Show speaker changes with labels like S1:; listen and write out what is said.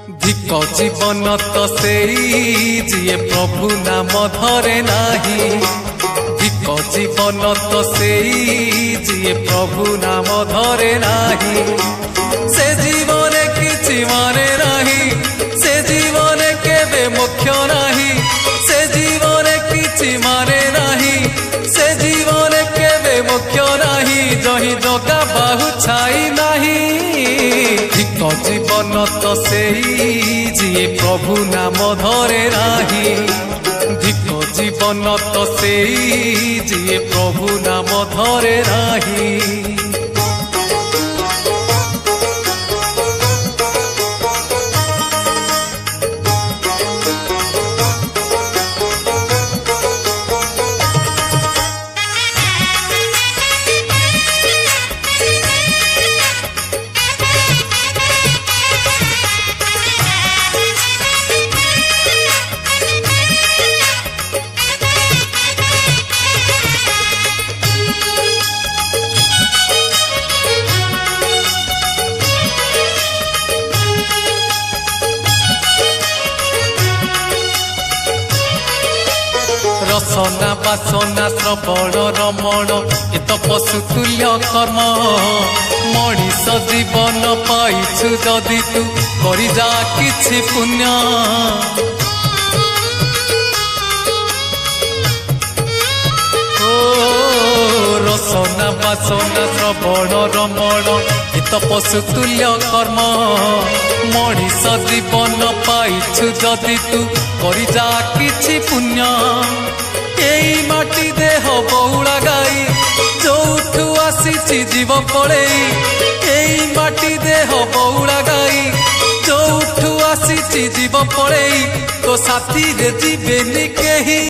S1: धिक जीवन तो सेई जिए प्रभु नाम धरे नाही। धिक जीवन तो सेई जिए प्रभु नाम धरे नाही। से जीवन किछि माने नाही, से जीवन केबे मुख्य नाही। से जीवन किछि माने नाही, से जीवन केबे मुख्य नाही। जही जगा बाहु छाई नाही। धिक जीवन तो सेई जिए प्रभु नाम धरे नाही। धिक जीवन तो सेई जिए प्रभु नाम धरे नाही। रसना बासना श्रवण रमण इत पशु तुल्य कर्म। मनीष जीवन पाइछु जदि तू करि जा किछि पुण्य। रसना बासना श्रवण रमण इत पशु तुल्य कर्म। मनीष जीवन पाइछु जदि तू करि जा किछि पुण्य। एई माटी देह बहुड़ा गाई जोठू आसीछि जीव पड़ेई। एई माटी देह बहुड़ा गाई जोठू आसीछि जीव पड़ेई। तो साथी रे जीवेनी केही।